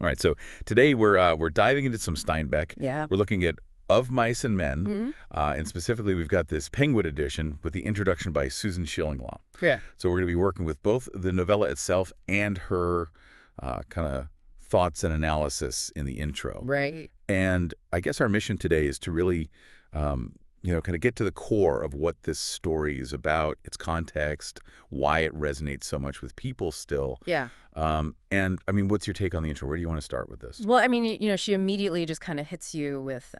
All right, so today we're diving into some Steinbeck. Yeah. We're looking at Of Mice and Men, Hmm. and specifically we've got this Penguin edition with the introduction by Susan Shillinglaw. Yeah. So we're going to be working with both the novella itself and her kind of thoughts and analysis in the intro. Right. And I guess our mission today is to really, kind of get to the core of what this story is about, its context, why it resonates so much with people still. Yeah. And I mean, what's your take on the intro? Where do you want to start with this? Well, I mean, she immediately just kind of hits you with,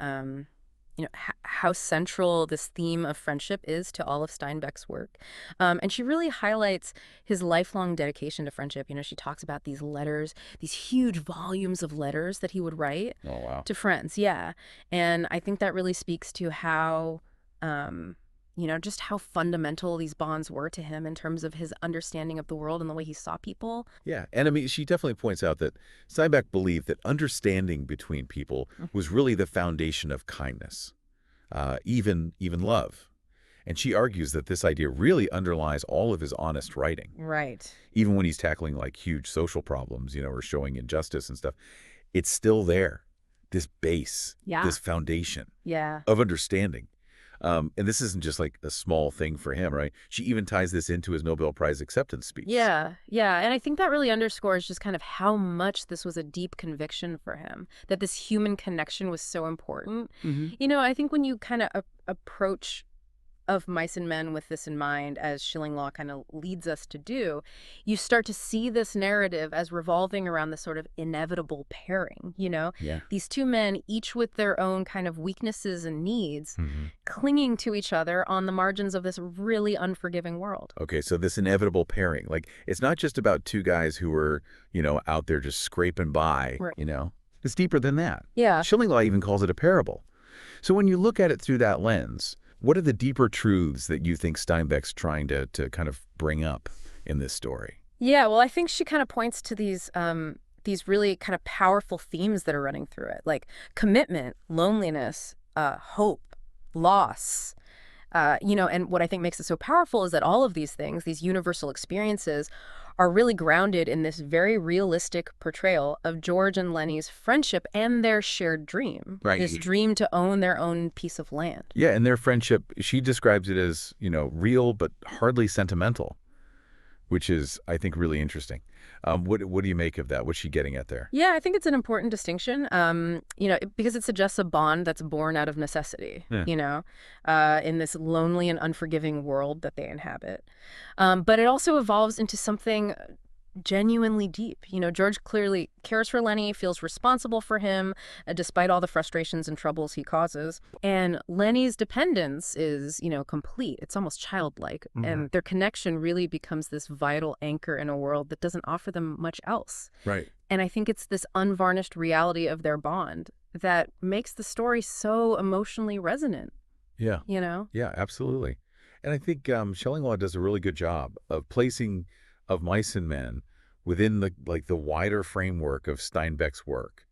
how central this theme of friendship is to all of Steinbeck's work. And she really highlights his lifelong dedication to friendship. She talks about these letters, these huge volumes of letters that he would write Oh, wow. to friends. Yeah. And I think that really speaks to how, just how fundamental these bonds were to him in terms of his understanding of the world and the way he saw people. Yeah, and I mean, she definitely points out that Steinbeck believed that understanding between people was really the foundation of kindness, even love. And she argues that this idea really underlies all of his honest writing, Right. even when he's tackling like huge social problems, or showing injustice and stuff. It's still there, this base, Yeah. this foundation Yeah. of understanding. And this isn't just like a small thing for him, right? She even ties this into his Nobel Prize acceptance speech. Yeah, yeah. And I think that really underscores just kind of how much this was a deep conviction for him, that this human connection was so important. I think when you kind of approach Of Mice and Men with this in mind, as Shillinglaw kind of leads us to do, you start to see this narrative as revolving around this sort of inevitable pairing. Yeah. These two men, each with their own kind of weaknesses and needs, Hmm. clinging to each other on the margins of this really unforgiving world. Okay, so this inevitable pairing, like it's not just about two guys who were, out there just scraping by. It's deeper than that. Yeah. Schillinglaw even calls it a parable. So when you look at it through that lens, what are the deeper truths that you think Steinbeck's trying to kind of bring up in this story? Yeah, well, I think she kind of points to these really kind of powerful themes that are running through it, like commitment, loneliness, hope, loss. And what I think makes it so powerful is that all of these things, these universal experiences, are really grounded in this very realistic portrayal of George and Lennie's friendship and their shared dream. Right. This dream to own their own piece of land. Yeah, and their friendship, she describes it as, real but hardly sentimental, which is, I think, really interesting. What do you make of that? What's she getting at there? Yeah, I think it's an important distinction, because it suggests a bond that's born out of necessity, Yeah. in this lonely and unforgiving world that they inhabit. But it also evolves into something genuinely deep. George clearly cares for Lennie, feels responsible for him, despite all the frustrations and troubles he causes. And Lennie's dependence is, complete. It's almost childlike. And their connection really becomes this vital anchor in a world that doesn't offer them much else. Right. And I think it's this unvarnished reality of their bond that makes the story so emotionally resonant. Yeah. Yeah, Absolutely. And I think Schellinglaw does a really good job of placing Of Mice and Men within the wider framework of Steinbeck's work.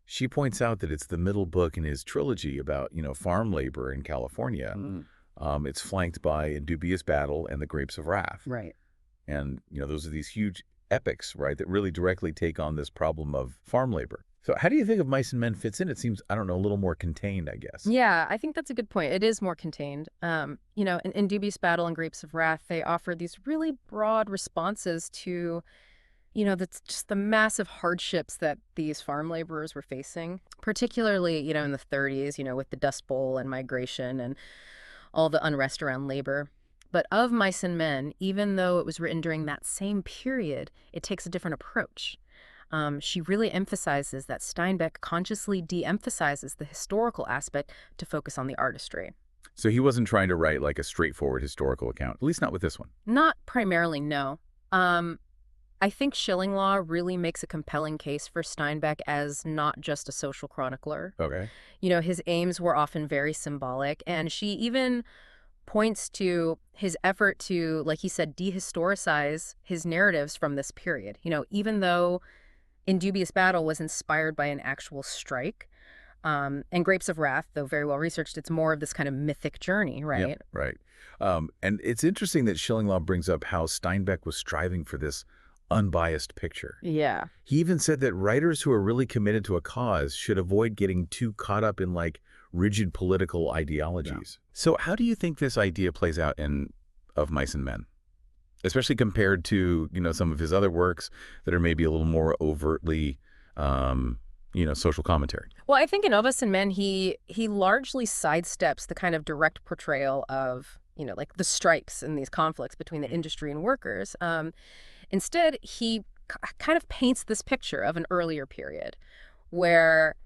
She points out that it's the middle book in his trilogy about farm labor in California. It's flanked by A Dubious Battle and The Grapes of Wrath. Right. And those are these huge epics, right, that really directly take on this problem of farm labor. So how do you think Of Mice and Men fits in? It seems, I don't know, a little more contained, I guess. Yeah, I think that's a good point. It is more contained. In Dubious Battle and Grapes of Wrath, they offer these really broad responses to, that's just the massive hardships that these farm laborers were facing, particularly, in the 30s, with the Dust Bowl and migration and all the unrest around labor. But Of Mice and Men, even though it was written during that same period, it takes a different approach. She really emphasizes that Steinbeck consciously de-emphasizes the historical aspect to focus on the artistry. So he wasn't trying to write like a straightforward historical account, at least not with this one. Not primarily, no. I think Shillinglaw really makes a compelling case for Steinbeck as not just a social chronicler. Okay. His aims were often very symbolic, and she even points to his effort to, like he said, dehistoricize his narratives from this period. Even though In Dubious Battle was inspired by an actual strike, and Grapes of Wrath, though very well researched, it's more of this kind of mythic journey, right? Yep, right. And it's interesting that Schillinglaw brings up how Steinbeck was striving for this unbiased picture. Yeah. He even said that writers who are really committed to a cause should avoid getting too caught up in like rigid political ideologies. Yeah. So how do you think this idea plays out in Of Mice and Men? Especially compared to, some of his other works that are maybe a little more overtly, social commentary. Well, I think in Of Us and Men, he largely sidesteps the kind of direct portrayal of, like the strikes and these conflicts between the industry and workers. Instead, he kind of paints this picture of an earlier period where,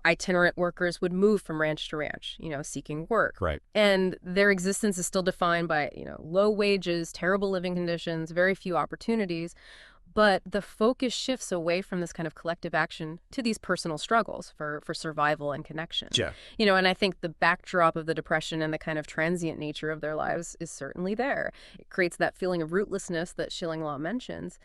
itinerant workers would move from ranch to ranch, seeking work. Right. And their existence is still defined by, low wages, terrible living conditions, very few opportunities. But the focus shifts away from this kind of collective action to these personal struggles for survival and connection. Yeah. And I think the backdrop of the Depression and the kind of transient nature of their lives is certainly there. It creates that feeling of rootlessness that Schillinglaw mentions.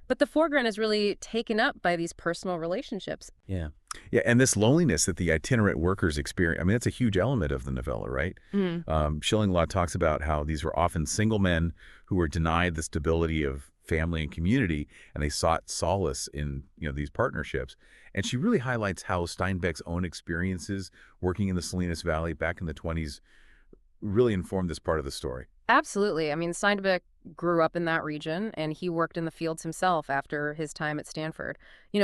But the foreground is really taken up by these personal relationships. Yeah. Yeah, and this loneliness that the itinerant workers experience, I mean, that's a huge element of the novella, right? Schillinglaw talks about how these were often single men who were denied the stability of family and community, and they sought solace in, these partnerships. And she really highlights how Steinbeck's own experiences working in the Salinas Valley back in the 1920s really informed this part of the story. Absolutely. I mean, Steinbeck grew up in that region, and he worked in the fields himself after his time at Stanford.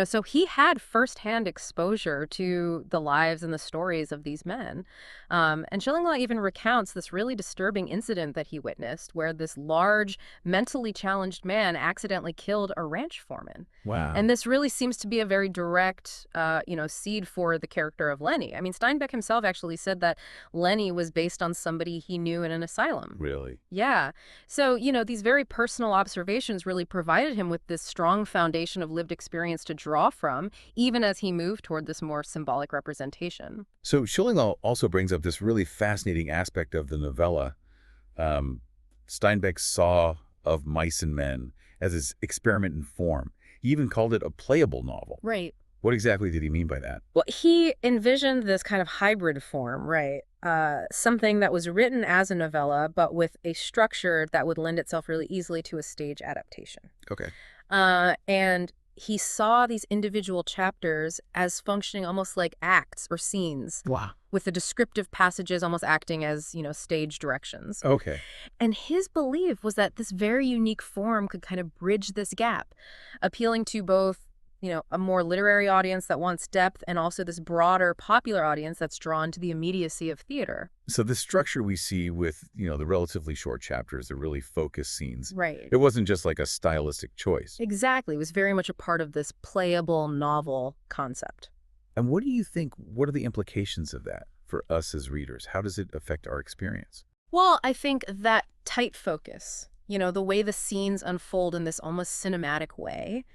So he had firsthand exposure to the lives and the stories of these men. And Schillinglaw even recounts this really disturbing incident that he witnessed where this large, mentally challenged man accidentally killed a ranch foreman. Wow. And this really seems to be a very direct, seed for the character of Lennie. I mean, Steinbeck himself actually said that Lennie was based on somebody he knew in an asylum. Really? Yeah. So, these very personal observations really provided him with this strong foundation of lived experience to draw from, even as he moved toward this more symbolic representation. So Schillinglaw also brings up this really fascinating aspect of the novella. Steinbeck saw Of Mice and Men as his experiment in form. He even called it a playable novel. Right. What exactly did he mean by that? Well, he envisioned this kind of hybrid form, right? Something that was written as a novella, but with a structure that would lend itself really easily to a stage adaptation. Okay. And he saw these individual chapters as functioning almost like acts or scenes. Wow. With the descriptive passages almost acting as, stage directions. Okay. And his belief was that this very unique form could kind of bridge this gap, appealing to both a more literary audience that wants depth and also this broader popular audience that's drawn to the immediacy of theater. So the structure we see with, the relatively short chapters, the really focused scenes. Right. It wasn't just like a stylistic choice. Exactly. It was very much a part of this playable novel concept. And what are the implications of that for us as readers? How does it affect our experience? Well, I think that tight focus, the way the scenes unfold in this almost cinematic way,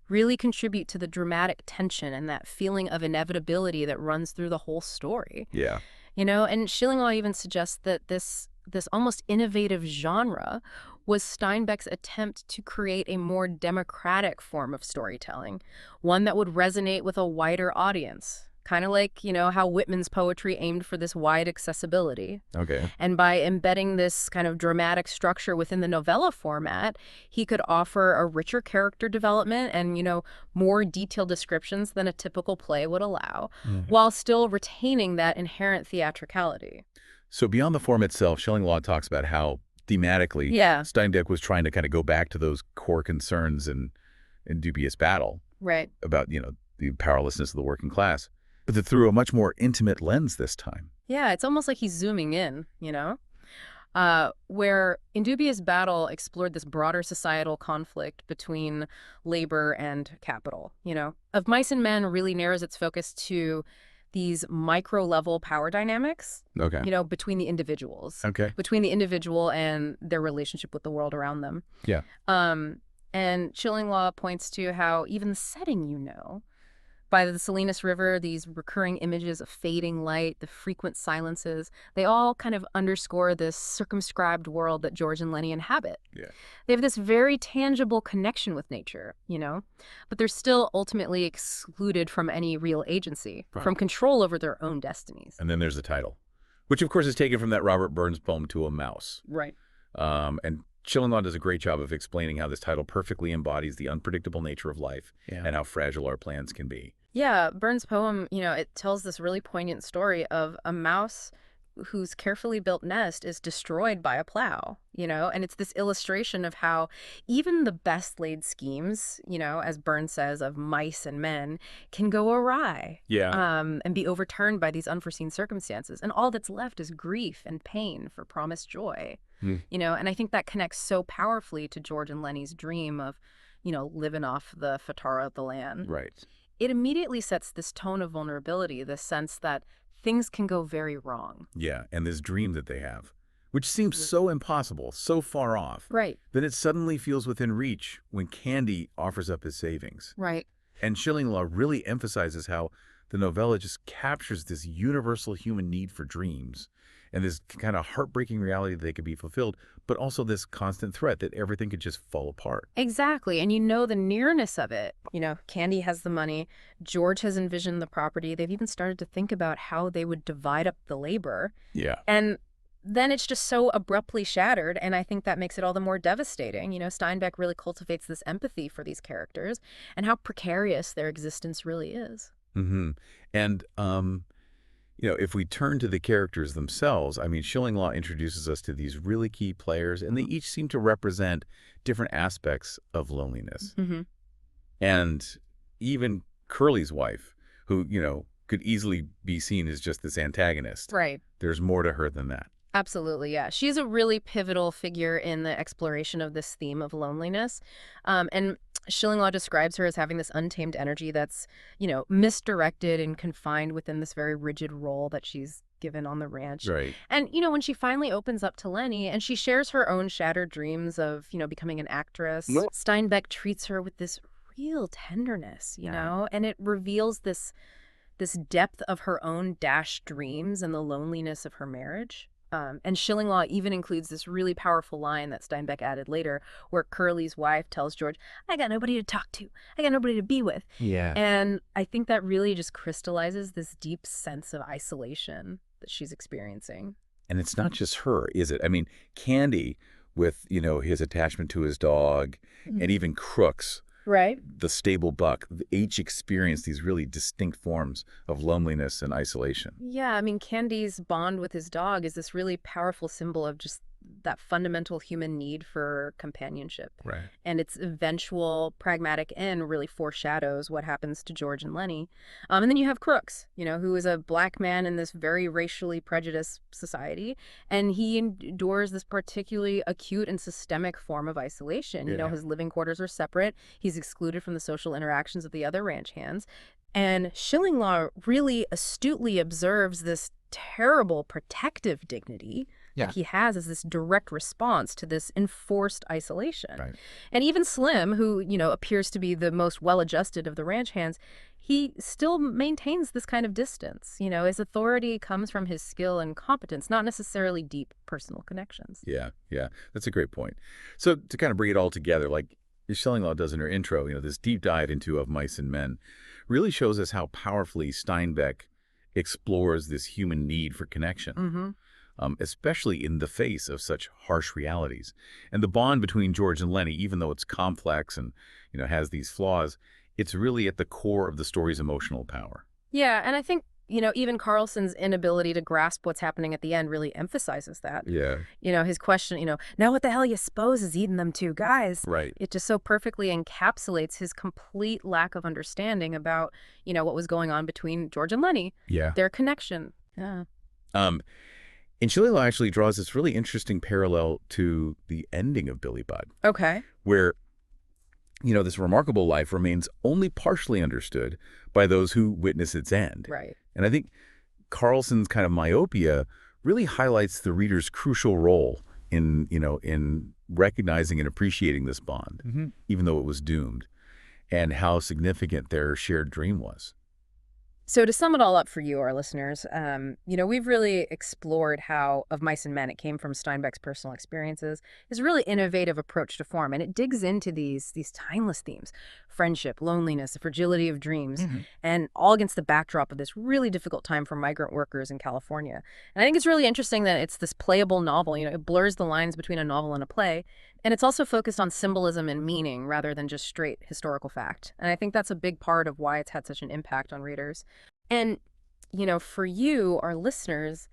really contribute to the dramatic tension and that feeling of inevitability that runs through the whole story. Yeah. And Schillinglaw even suggests that this almost innovative genre was Steinbeck's attempt to create a more democratic form of storytelling, one that would resonate with a wider audience. Kind of like, how Whitman's poetry aimed for this wide accessibility. Okay. And by embedding this kind of dramatic structure within the novella format, he could offer a richer character development and, more detailed descriptions than a typical play would allow, while still retaining that inherent theatricality. So beyond the form itself, Schillinglaw talks about how thematically Steinbeck was trying to kind of go back to those core concerns in Dubious Battle. Right. About, the powerlessness of the working class. But through a much more intimate lens this time. Yeah, it's almost like he's zooming in, where In Dubious Battle explored this broader societal conflict between labor and capital, Of Mice and Men really narrows its focus to these micro-level power dynamics, between the individuals. Okay. Between the individual and their relationship with the world around them. Yeah. And Schillinglaw points to how even the setting, by the Salinas River, these recurring images of fading light, the frequent silences, they all kind of underscore this circumscribed world that George and Lennie inhabit. Yeah. They have this very tangible connection with nature, but they're still ultimately excluded from any real agency, from control over their own destinies. And then there's the title, which of course is taken from that Robert Burns poem To a Mouse. Right. And Schillinglaw does a great job of explaining how this title perfectly embodies the unpredictable nature of life Yeah. and how fragile our plans can be. Yeah, Burns' poem, it tells this really poignant story of a mouse whose carefully built nest is destroyed by a plow, and it's this illustration of how even the best laid schemes, as Burns says, of mice and men can go awry. Yeah. And be overturned by these unforeseen circumstances. And all that's left is grief and pain for promised joy. And I think that connects so powerfully to George and Lennie's dream of, living off the fatara of the land. Right. It immediately sets this tone of vulnerability, this sense that things can go very wrong. Yeah, and this dream that they have, which seems so impossible, so far off, Right. that it suddenly feels within reach when Candy offers up his savings. Right. And Schillinglaw really emphasizes how the novella just captures this universal human need for dreams and this kind of heartbreaking reality that they could be fulfilled, but also this constant threat that everything could just fall apart. Exactly. And the nearness of it. Candy has the money. George has envisioned the property. They've even started to think about how they would divide up the labor. Yeah. And then it's just so abruptly shattered, and I think that makes it all the more devastating. Steinbeck really cultivates this empathy for these characters and how precarious their existence really is. Mm-hmm. And, if we turn to the characters themselves, I mean, Schillinglaw introduces us to these really key players, and they each seem to represent different aspects of loneliness. Mm-hmm. And even Curly's wife, who, could easily be seen as just this antagonist. Right. There's more to her than that. Absolutely, yeah. She's a really pivotal figure in the exploration of this theme of loneliness. And Schillinglaw describes her as having this untamed energy that's, misdirected and confined within this very rigid role that she's given on the ranch. Right. And, when she finally opens up to Lennie and she shares her own shattered dreams of, becoming an actress, Steinbeck treats her with this real tenderness, and it reveals this depth of her own dashed dreams and the loneliness of her marriage. And Schillinglaw even includes this really powerful line that Steinbeck added later, where Curly's wife tells George, I got nobody to talk to. I got nobody to be with. Yeah. And I think that really just crystallizes this deep sense of isolation that she's experiencing. And it's not just her, is it? I mean, Candy, with, his attachment to his dog, and even Crooks, right, the stable buck, each experience these really distinct forms of loneliness and isolation. Yeah, I mean, Candy's bond with his dog is this really powerful symbol of just that fundamental human need for companionship. Right. And its eventual pragmatic end really foreshadows what happens to George and Lennie. And then you have Crooks, who is a black man in this very racially prejudiced society. And he endures this particularly acute and systemic form of isolation. His living quarters are separate. He's excluded from the social interactions of the other ranch hands. And Schillinglaw really astutely observes this terrible protective dignity that he has as this direct response to this enforced isolation. Right. And even Slim, who, appears to be the most well-adjusted of the ranch hands, he still maintains this kind of distance. His authority comes from his skill and competence, not necessarily deep personal connections. Yeah. That's a great point. So to kind of bring it all together, like Schillinglaw does in her intro, this deep dive into Of Mice and Men really shows us how powerfully Steinbeck explores this human need for connection. Especially in the face of such harsh realities. And the bond between George and Lennie, even though it's complex and, has these flaws, it's really at the core of the story's emotional power. Yeah, and I think, even Carlson's inability to grasp what's happening at the end really emphasizes that. Yeah. His question, now what the hell you suppose is eating them two guys? Right. It just so perfectly encapsulates his complete lack of understanding about, what was going on between George and Lennie. Yeah. Their connection. Yeah. And Schillinglaw actually draws this really interesting parallel to the ending of Billy Budd. Okay. Where, this remarkable life remains only partially understood by those who witness its end. Right. And I think Carlson's kind of myopia really highlights the reader's crucial role in recognizing and appreciating this bond, even though it was doomed, and how significant their shared dream was. So to sum it all up for you, our listeners, we've really explored how Of Mice and Men, it came from Steinbeck's personal experiences, is a really innovative approach to form. And it digs into these timeless themes, friendship, loneliness, the fragility of dreams, and all against the backdrop of this really difficult time for migrant workers in California. And I think it's really interesting that it's this playable novel. It blurs the lines between a novel and a play, and it's also focused on symbolism and meaning rather than just straight historical fact. And I think that's a big part of why it's had such an impact on readers. And, for you, our listeners,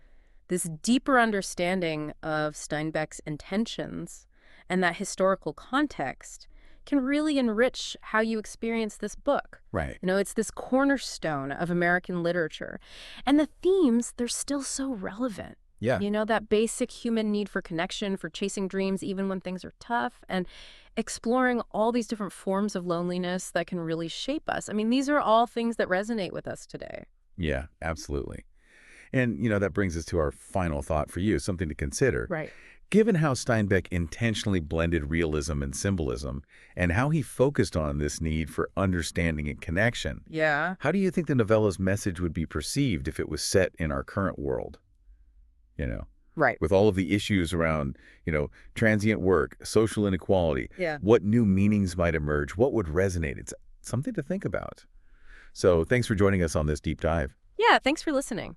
this deeper understanding of Steinbeck's intentions and that historical context can really enrich how you experience this book. Right. It's this cornerstone of American literature. And the themes, they're still so relevant. Yeah. That basic human need for connection, for chasing dreams even when things are tough, and exploring all these different forms of loneliness that can really shape us. I mean, these are all things that resonate with us today. Yeah, absolutely. And, that brings us to our final thought for you, something to consider. Right. Given how Steinbeck intentionally blended realism and symbolism, and how he focused on this need for understanding and connection, Yeah. how do you think the novella's message would be perceived if it was set in our current world? Right. With all of the issues around, transient work, social inequality, Yeah. what new meanings might emerge, what would resonate? It's something to think about. So thanks for joining us on this deep dive. Yeah, thanks for listening.